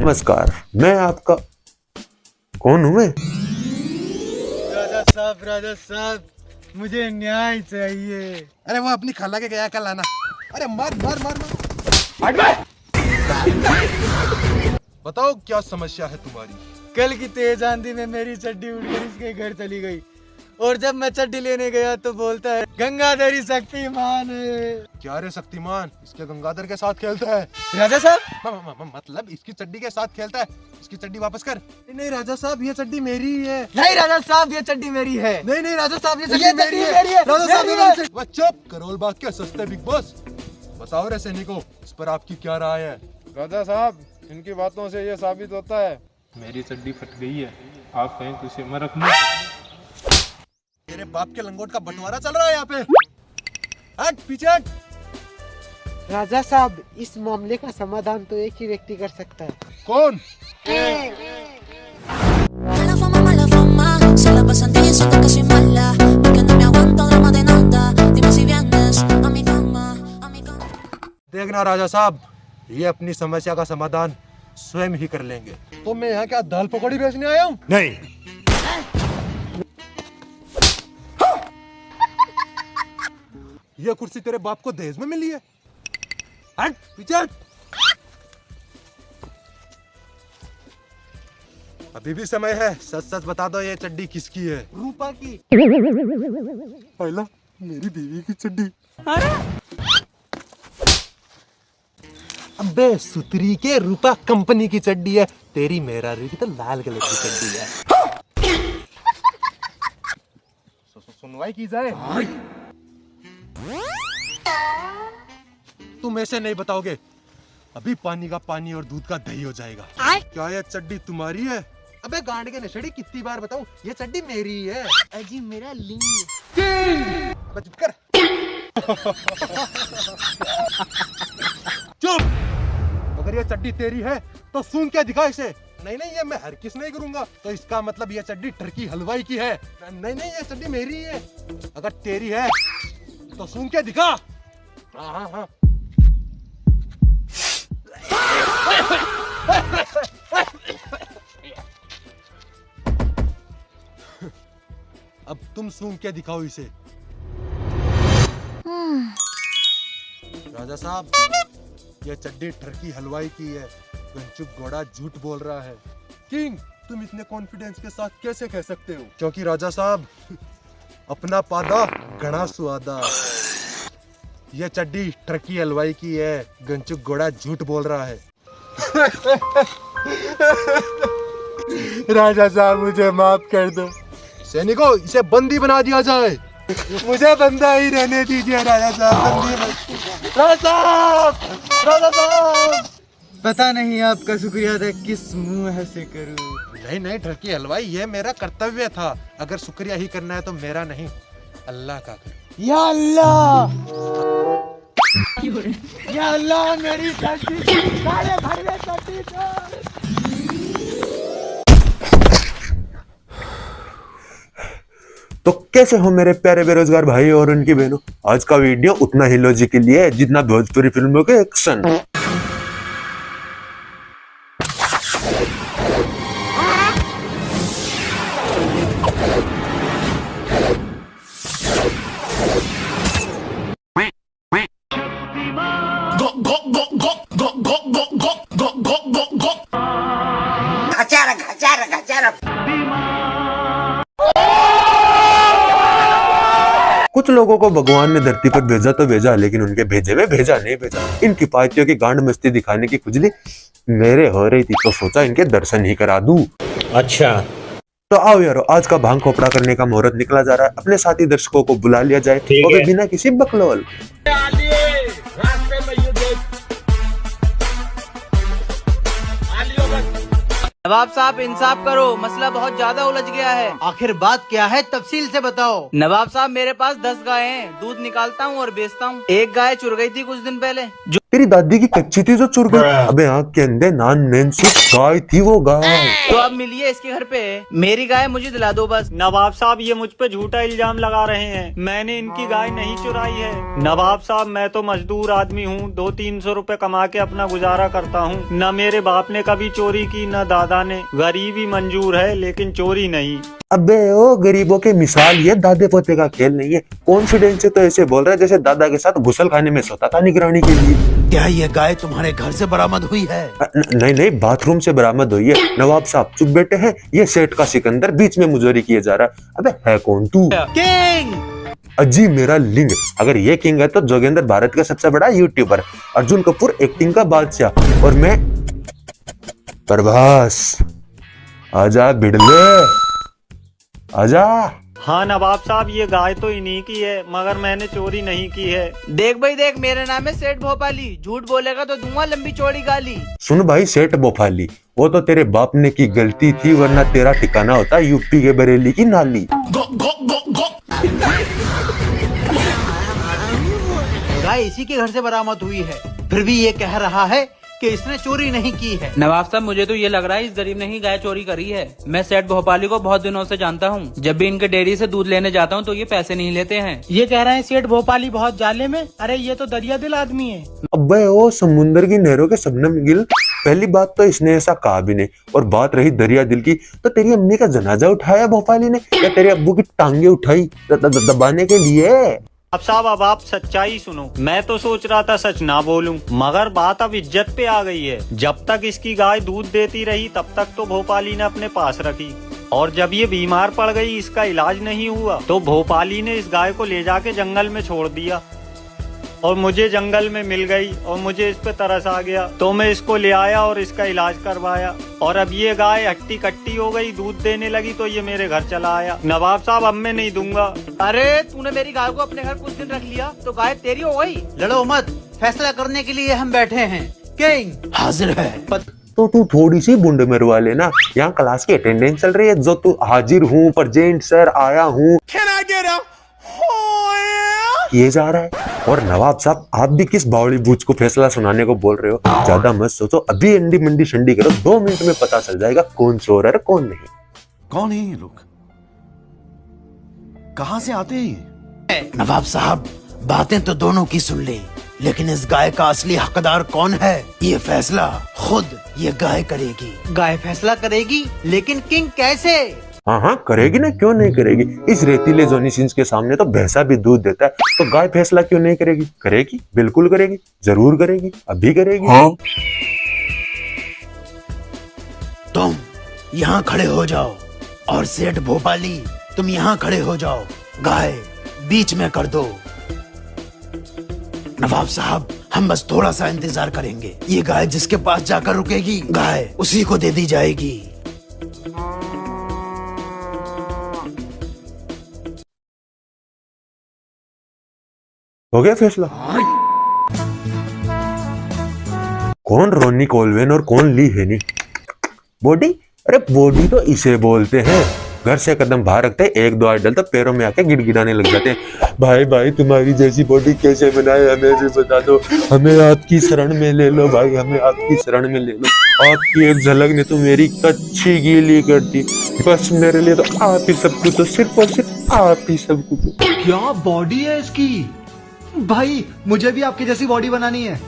नमस्कार, मैं आपका कौन हूँ मैं? राजा साहब मुझे न्याय चाहिए। अरे वो अपनी खाला के गया कल आना। अरे मार मार मार मार। बताओ क्या समस्या है तुम्हारी? कल की तेज आंधी में मेरी चड्डी उड़कर इसके घर चली गई और जब मैं चड्डी लेने गया तो बोलता है गंगाधरी शक्तिमान है। क्या रे शक्तिमान इसके गंगाधर के साथ खेलता है? राजा साहब मतलब इसकी चड्डी के साथ खेलता है? इसकी चड्डी वापस कर। नहीं राजा साहब ये चड्डी मेरी ही है। नहीं राजा साहब ये चड्डी मेरी है। नहीं राजा साहब ये चड्डी मेरी है। राजा साहब चुप। करोल बाग के सस्ते बिग बॉस। बताओ रे सैनिकों, इस पर आपकी क्या राय है? राजा साहब इनकी बातों से ये साबित होता है मेरी चड्डी फट गई है, आप कहें तो इसे मैं रख लूं? तेरे बाप के लंगोट का बंटवारा चल रहा है यहाँ पे। हट पीछे हट। राजा साहब इस मामले का समाधान तो एक ही व्यक्ति कर सकता है। कौन? Mala fama, se la pasan diciendo que soy mala, porque no me aguanto drama de nada, dime si vienes a mi cama, a mi cama. देखना राजा साहब, ये अपनी समस्या का समाधान स्वयं ही कर लेंगे। तो मैं यहाँ क्या दाल पकौड़ी बेचने आया हूँ? नहीं। ये कुर्सी तेरे बाप को दहेज में मिली है। हट पीछे हट। अभी भी समय है, सच सच बता दो ये चड्डी किसकी है? रूपा की। पहला मेरी बीवी की चड्डी। अबे सुतरी के रूपा कंपनी की चड्डी है। तेरी मेरा रीति तो लाल कलर की चड्डी है। सुनवाई की जाए। तुम ऐसे नहीं बताओगे, अभी पानी का पानी और दूध का दही हो जाएगा। क्या ये चड्डी तुम्हारी है? अबे गांड के नशेड़ी कितनी बार बताऊं, ये चड्डी मेरी है। अजी मेरा लिंग। अबे चुप कर। चुप। अगर ये चड्डी तेरी है तो सूंघ के दिखा इसे। नहीं ये मैं हर किस नहीं करूंगा। तो इसका मतलब ये चड्डी टर्की हलवाई की है। नहीं ये चड्डी मेरी है। अगर तेरी है तो सूंघ के दिखा। हाँ। अब तुम सूंघ के दिखाओ इसे। राजा साहब ये चड्डी टर्की हलवाई की है। गंचुक घोड़ा झूठ बोल रहा है। किंग तुम इतने कॉन्फिडेंस के साथ कैसे कह सकते हो? क्योंकि राजा साहब अपना पादा घना सुआदा। ये चड्डी टर्की हलवाई की है। गंचुक घोड़ा झूठ बोल रहा है। राजा साहब मुझे माफ कर दो। सैनिकों इसे बंदी बना दिया जाए। मुझे बंदा ही रहने दीजिए राजा साहब। राजा साहब पता नहीं आपका शुक्रिया अदा किस मुंह से करूं। नहीं टर्की हलवाई ये मेरा कर्तव्य था। अगर शुक्रिया ही करना है तो मेरा नहीं अल्लाह का कर। या अल्लाह या अल्लाह मेरी चड्डी सारे भर में चड्डी छोड़। तो कैसे हो मेरे प्यारे बेरोजगार भाई और उनकी बहनों? आज का वीडियो उतना ही लॉजिक के लिए है जितना भोजपुरी फिल्मों के एक्शन। कुछ लोगों को भगवान ने धरती पर भेजा तो भेजा, लेकिन उनके भेजे में भेजा नहीं भेजा। इनकी पार्टियों की गांड मस्ती दिखाने की खुजली मेरे हो रही थी तो सोचा इनके दर्शन ही करा दूं। अच्छा तो आओ यारो, आज का भांग खोपड़ा करने का मुहूर्त निकला जा रहा है। अपने साथी दर्शकों को बुला लिया जाए और भी बिना किसी बकलोल। नवाब साहब इंसाफ करो, मसला बहुत ज्यादा उलझ गया है। आखिर बात क्या है, तफसील से बताओ। नवाब साहब मेरे पास 10 गायें हैं, दूध निकालता हूँ और बेचता हूँ। एक गाय चुर गई थी कुछ दिन पहले। तेरी दादी की कच्ची थी जो चुर गई। अबे आंख के अंदर नान नैन सी गाय थी वो गाय। तो अब मिलिए इसके घर पे, मेरी गाय मुझे दिला दो बस। नवाब साहब ये मुझ पे झूठा इल्जाम लगा रहे हैं, मैंने इनकी गाय नहीं चुराई है। नवाब साहब मैं तो मजदूर आदमी हूँ, 200-300 रुपए कमा के अपना गुजारा करता हूँ। न मेरे बाप ने कभी चोरी की न दादा ने। गरीबी मंजूर है लेकिन चोरी नहीं। अबे ओ गरीबों के मिसाल ये दादे पोते का खेल नहीं है। कॉन्फिडेंस से तो ऐसे बोल रहा है जैसे दादा के साथ गुसल खाने में सोता था निगरानी के लिए। क्या ये गाय तुम्हारे घर से बरामद हुई है? नहीं बाथरूम से बरामद हुई है। नवाब साहब चुप बैठे हैं, ये सेठ का सिकंदर बीच में मुजोरी किए जा रहा है। अबे है कौन तू? किंग अजी मेरा लिंग। अगर ये किंग है तो जोगेंद्र भारत का सबसे बड़ा यूट्यूबर, अर्जुन कपूर एक्टिंग का बादशाह, और मैं प्रभास। आजा बिड़ले आजा। हाँ नवाब साहब ये गाय तो इन्हीं की है, मगर मैंने चोरी नहीं की है। देख भाई देख, मेरा नाम है सेठ भोपाली, झूठ बोलेगा तो दूंगा लंबी चौड़ी गाली। सुन भाई सेठ भोपाली, वो तो तेरे बाप ने की गलती थी, वरना तेरा ठिकाना होता यूपी के बरेली की नाली। गाय इसी के घर से बरामद हुई है, फिर भी ये कह रहा है कि इसने चोरी नहीं की है। नवाब साहब मुझे तो ये लग रहा है इस गरीब ने ही गाय चोरी करी है। मैं सेठ भोपाली को बहुत दिनों से जानता हूँ, जब भी इनके डेयरी से दूध लेने जाता हूँ तो ये पैसे नहीं लेते हैं। ये कह रहे हैं सेठ भोपाली बहुत जाले में। अरे ये तो दरिया दिल आदमी है। अबे ओ समुंदर की नहरों के शबनम गिल, पहली बात तो इसने ऐसा कहा भी नहीं, और बात रही दरिया दिल की, तो तेरी अम्मी का जनाजा उठाया भोपाली ने या तेरे अब्बू की टांगे उठाई दबाने के लिए? अब आप सच्चाई सुनो। मैं तो सोच रहा था सच ना बोलूं, मगर बात अब इज्जत पे आ गई है। जब तक इसकी गाय दूध देती रही तब तक तो भोपाली ने अपने पास रखी, और जब ये बीमार पड़ गई, इसका इलाज नहीं हुआ, तो भोपाली ने इस गाय को ले जाके जंगल में छोड़ दिया। और मुझे जंगल में मिल गई और मुझे इस पे तरस आ गया, तो मैं इसको ले आया और इसका इलाज करवाया। और अब ये गाय हट्टी कट्टी हो गई, दूध देने लगी, तो ये मेरे घर चला आया। नवाब साहब अब मैं नहीं दूंगा। अरे तूने मेरी गाय को अपने घर कुछ दिन रख लिया तो गाय तेरी हो गई। लड़ो मत, फैसला करने के लिए हम बैठे हैं। किंग हाजिर है। तो तू थोड़ी सी बुंड मरवा लेना, यहाँ क्लास की अटेंडेंस चल रही है, जो तू हाजिर हूँ प्रेजेंट सर आया हूँ किए जा रहा है। और नवाब साहब आप भी किस बावड़ी बूझ को फैसला सुनाने को बोल रहे हो? ज्यादा मत सोचो, अभी अंडी मंडी शंडी करो, 2 मिनट में पता चल जाएगा कौन चोर है कौन नहीं। कौन है ये लोग? कहाँ से आते हैं? नवाब साहब बातें तो दोनों की सुन ली, लेकिन इस गाय का असली हकदार कौन है, ये फैसला खुद ये गाय करेगी। गाय फैसला करेगी, लेकिन किंग कैसे? हाँ करेगी ना, क्यों नहीं करेगी। इस रेतीले जोनी सिंह के सामने तो भैंसा भी दूध देता है, तो गाय फैसला क्यों नहीं करेगी? करेगी, बिल्कुल करेगी, जरूर करेगी, अभी करेगी। हाँ। तुम यहाँ खड़े हो जाओ, और सेठ भोपाली तुम यहाँ खड़े हो जाओ, गाय बीच में कर दो। नवाब साहब हम बस थोड़ा सा इंतजार करेंगे, ये गाय जिसके पास जाकर रुकेगी, गाय उसी को दे दी जाएगी। हो गया फैसला। कौन रोनी कोलवेन और कौन ली हेनी? बॉडी? अरे बॉडी तो इसे बोलते हैं। घर से कदम बाहर रखते हैं, 1-2 आइडल तो पैरों में आके गिड़गिड़ाने लग जाते हैं। भाई तुम्हारी जैसी बॉडी कैसे बनाए हमें भी बता दो, हमें आपकी शरण में ले लो भाई, हमें आपकी शरण में ले लो। आपकी एक झलक ने तो मेरी कच्ची गीली कर दी, बस मेरे लिए तो आप ही सब कुछ, तो सिर्फ और सिर्फ आप ही सब कुछ। क्या बॉडी है इसकी भाई, मुझे भी आपकी जैसी बॉडी बनानी है,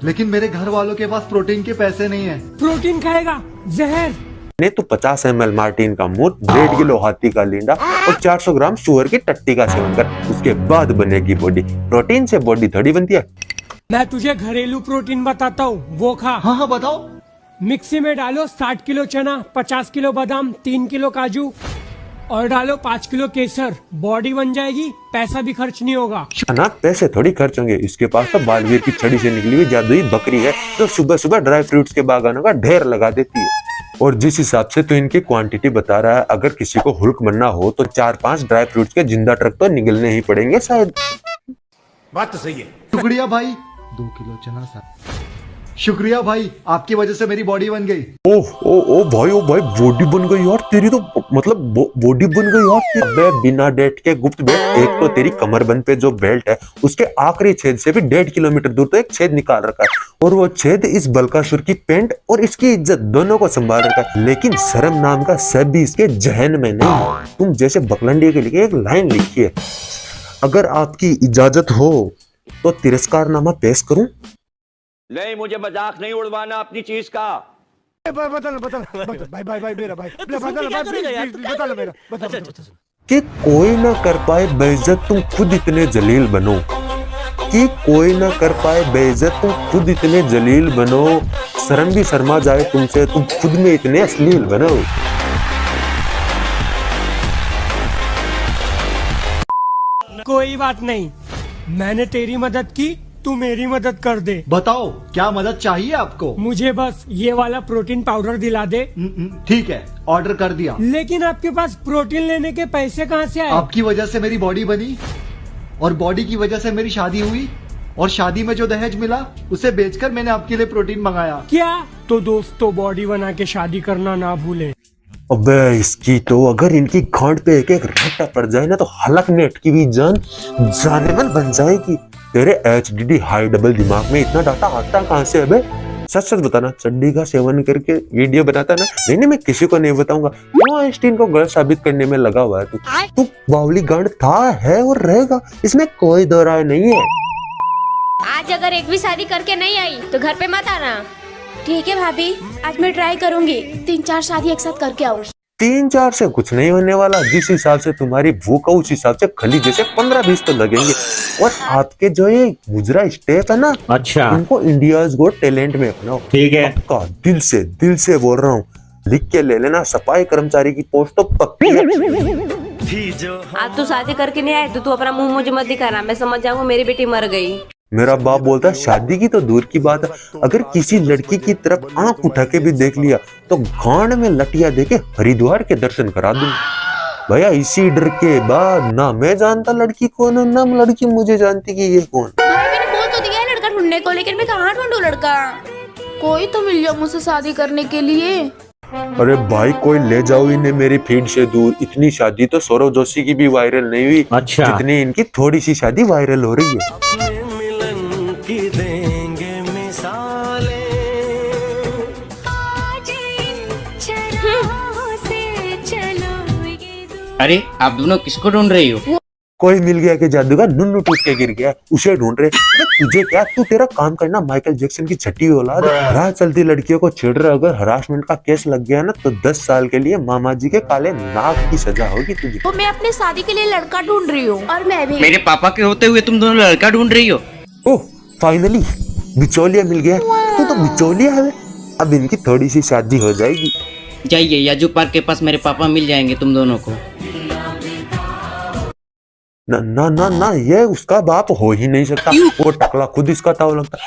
लेकिन मेरे घर वालों के पास प्रोटीन के पैसे नहीं है। प्रोटीन खाएगा जहर। ने तो 50 ml मार्टिन का मूत, 1.5 किलो हाथी का लींडा और 400 ग्राम सुअर की टट्टी का सेवन कर, उसके बाद बनेगी बॉडी। प्रोटीन से बॉडी थोड़ी बनती है। मैं तुझे घरेलू प्रोटीन बताता हूँ, वो खा। हाँ बताओ। मिक्सी में डालो 60 किलो चना, 50 किलो बादाम, 3 किलो काजू और डालो 5 किलो केसर, बॉडी बन जाएगी, पैसा भी खर्च नहीं होगा। ना पैसे थोड़ी खर्च होंगे, इसके पास तो बालवीर की छड़ी से निकली हुई जादुई बकरी है, जो सुबह सुबह ड्राई फ्रूट्स के बागानों का ढेर लगा देती है। और जिस हिसाब से तो इनकी क्वांटिटी बता रहा है, अगर किसी को हुल्क बनना हो तो 4-5 ड्राई फ्रूट्स के जिंदा ट्रक तो निकलने ही पड़ेंगे शायद। बात तो सही है। टुकड़िया भाई 2 किलो चना सा। शुक्रिया भाई, आपकी वजह से मेरी बॉडी बन गई। ओ भाई बॉडी बन गई यार तेरी तो, मतलब बॉडी बन गई यार तेरी। अबे बिना डेट के गुप्त बेल्ट, एक तो तेरी कमरबंद पे जो बेल्ट है उसके आखिरी छेद से भी 1.5 किलोमीटर दूर तो एक छेद निकाल रखा है, और वो छेद इस बलकासुर की पेंट और इसकी इज्जत दोनों को संभाल रखा है। लेकिन शर्म नाम का सब भी इसके जहन में नहीं। तुम जैसे बकलंडी के लिए एक लाइन लिखी है, अगर आपकी इजाजत हो तो तिरस्कारनामा पेश करूं? नहीं, मुझे मजाक नहीं उड़वाना अपनी चीज का। कि कोई ना कर पाए बेइज्जत तुम खुद इतने जलील बनो, कि कोई ना कर पाए बेइज्जत तुम खुद इतने जलील बनो, शर्म भी शर्मा जाए तुमसे तुम खुद में इतने अश्लील बनो। कोई बात नहीं, मैंने तेरी मदद की, तू मेरी मदद कर दे। बताओ क्या मदद चाहिए आपको? मुझे बस ये वाला प्रोटीन पाउडर दिला दे। ठीक है, ऑर्डर कर दिया। लेकिन आपके पास प्रोटीन लेने के पैसे कहाँ से आए? आपकी वजह से मेरी बॉडी बनी, और बॉडी की वजह से मेरी शादी हुई, और शादी में जो दहेज मिला उसे बेचकर मैंने आपके लिए प्रोटीन मंगाया। क्या? तो दोस्तों बॉडी बना के शादी करना ना भूले। अबे इसकी तो, अगर इनकी गांड पे एक एक रट्टा पड़ जाए ना तो हलक नेट की भी जान जानेमन बन जाएगी। तेरे HDD हाई डबल दिमाग में इतना डाटा आता कहाँ से? अबे सच सच बताना, चड्डी का सेवन करके वीडियो बनाता ना? नहीं मैं किसी को नहीं बताऊंगा। क्यों आइंस्टीन को गलत साबित करने में लगा हुआ है तू बावली गांड था, है और रहेगा, इसमें कोई दो राय नहीं है। आज अगर एक भी शादी करके नहीं आई तो घर पे मत आना। ठीक है भाभी, आज मैं ट्राई करूंगी 3-4 शादी एक साथ करके आऊँ। 3-4 से कुछ नहीं होने वाला। जिस हिसाब से तुम्हारी भूख है उस हिसाब से खली जैसे 15-20 तो लगेंगे। और आपके जो ये गुजरा स्टेप है ना, अच्छा, उनको इंडियाज गॉट टैलेंट में अपनाओ। ठीक है, पक्का दिल से बोल रहा हूँ, लिख के ले लेना, सफाई कर्मचारी की पोस्ट तो पक्की है। आज तू शादी करके नहीं आए तो तू अपना मुंह मुझे मत दिखाना, मैं समझ जाऊंगा मेरी बेटी मर गई। मेरा बाप बोलता है शादी की तो दूर की बात है, अगर किसी लड़की की तरफ आंख उठा के भी देख लिया तो गांड में लटिया देके हरिद्वार के दर्शन करा दूं। भैया इसी डर के बाद ना मैं जानता लड़की कौन है, ना लड़की मुझे जानती कि ये कौन। भाई मैंने बोल तो दिया है लड़का ढूंढने को, लेकिन मैं कहाँ ढूंढूं लड़का? कोई तो मिल जाओ मुझसे शादी करने के लिए। अरे भाई कोई ले जाओ इन्हें मेरी फीड से दूर। इतनी शादी तो सौरव जोशी की भी वायरल नहीं हुई, अच्छा, जितनी इनकी थोड़ी सी शादी वायरल हो रही है। अरे आप दोनों किसको ढूंढ रही हो? कोई मिल गया कि जादूगर नुन्नू टूट के गिर गया, उसे ढूंढ रहे। तुझे क्या, तू तेरा काम करना माइकल जैक्सन की छठी औलाद। राह चलती लड़कियों को छेड़ रहा, अगर हरासमेंट का केस लग गया ना तो 10 साल के लिए मामा जी के काले नाग की सजा होगी तुझे। तो मैं अपने शादी के लिए लड़का ढूंढ रही हूँ, और मैं भी। मेरे पापा के होते हुए तुम दोनों लड़का ढूंढ रही हो? ओह फाइनली बिचौलिया मिल गया। तू तो बिचौलिया है, अब इनकी थोड़ी सी शादी हो जाएगी। जाइए याजू पार्क के पास, मेरे पापा मिल जाएंगे तुम दोनों को। ना ना ना ना, ये उसका बाप हो ही नहीं सकता, वो टकला खुद इसका ताव लगता।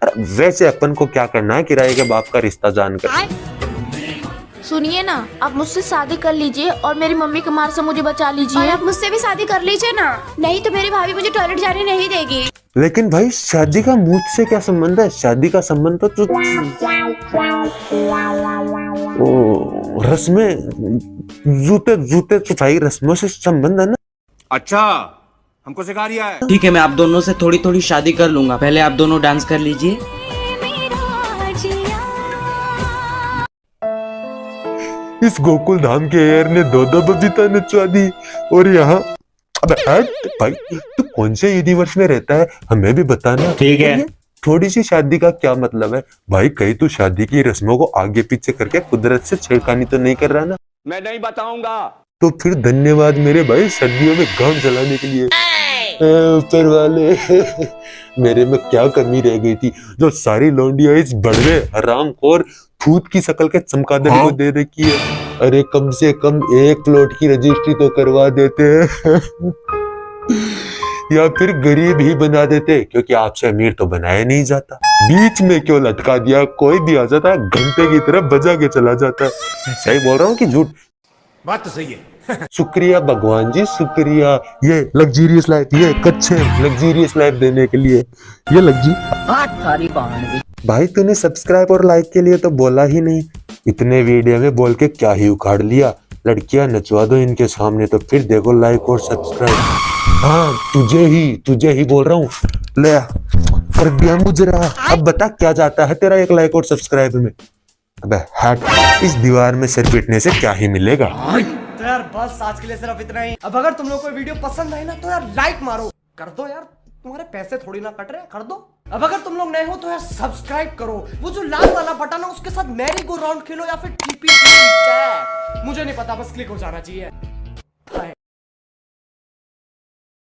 अरे वैसे अपन को क्या करना है किराए के बाप का रिश्ता जानकर। सुनिए ना, आप मुझसे शादी कर लीजिए और मेरी मम्मी के मार से मुझे बचा लीजिए। और आप मुझसे भी शादी कर लीजिए ना, नहीं तो मेरी भाभी मुझे टॉयलेट जाने नहीं देगी। लेकिन भाई शादी का मुझ से क्या संबंध है? शादी का संबंध तो रस्में, जूते सफाई रस्मों से संबंध है ना। अच्छा, हमको सिखा रिया है। ठीक है, मैं आप दोनों से थोड़ी थोड़ी शादी कर लूंगा, पहले आप दोनों डांस कर लीजिए। इस गोकुल धाम के एयर ने 2 बबीता नचवा दी, और यहाँ अबे हट भाई, तू कौन से यूनिवर्स में रहता है हमें भी बताना। ठीक है, थोड़ी सी शादी का क्या मतलब है भाई? कहीं तू शादी की रस्मों को आगे पीछे करके कुदरत से छेड़खानी तो नहीं कर रहा ना? मैं नहीं बताऊंगा। तो फिर धन्यवाद मेरे भाई सर्दियों में काम चलाने के लिए। ऊपर वाले मेरे में क्या कमी रह गई थी जो सारी लौंडियां इस बड़वे हरामखोर थूत की शकल के चमकादड़ को दे रखी है? अरे कम से कम एक प्लॉट की रजिस्ट्री तो करवा देते हैं या फिर गरीब ही बना देते, क्योंकि आपसे अमीर तो बनाया नहीं जाता। बीच में क्यों लटका दिया? कोई भी आ जाता है घंटे की तरफ बजा के चला जाता है। सही बोल रहा हूँ कि झूठ? बात तो सही है। शुक्रिया भगवान जी, शुक्रिया ये लग्जरियस लाइफ, ये कच्चे लग्जरियस लाइफ देने के लिए। ये भाई तूने सब्सक्राइब और लाइक के लिए तो बोला ही नहीं, इतने वीडियो में बोल के क्या ही उखाड़ लिया। लड़कियां नचवा दो इनके सामने तो फिर देखो लाइक और सब्सक्राइब। हाँ तुझे ही बोल रहा हूँ, ले कर दिया मुजरा। अब बता क्या जाता है तेरा एक लाइक और सब्सक्राइब में? अबे हट, इस दीवार में सिर पीटने से क्या ही मिलेगा। तो यार बस आज के लिए सिर्फ इतना ही। अब अगर तुम लोग को वीडियो पसंद आए ना तो यार लाइक मारो, कर दो यार, तुम्हारे पैसे थोड़ी ना कट रहे, कर दो। अब अगर तुम लोग नए हो तो यार सब्सक्राइब करो, वो जो लाल वाला बटन है उसके साथ मैरी गो राउंड खेलो या फिर टीपी, मुझे नहीं पता, बस क्लिक हो जाना चाहिए।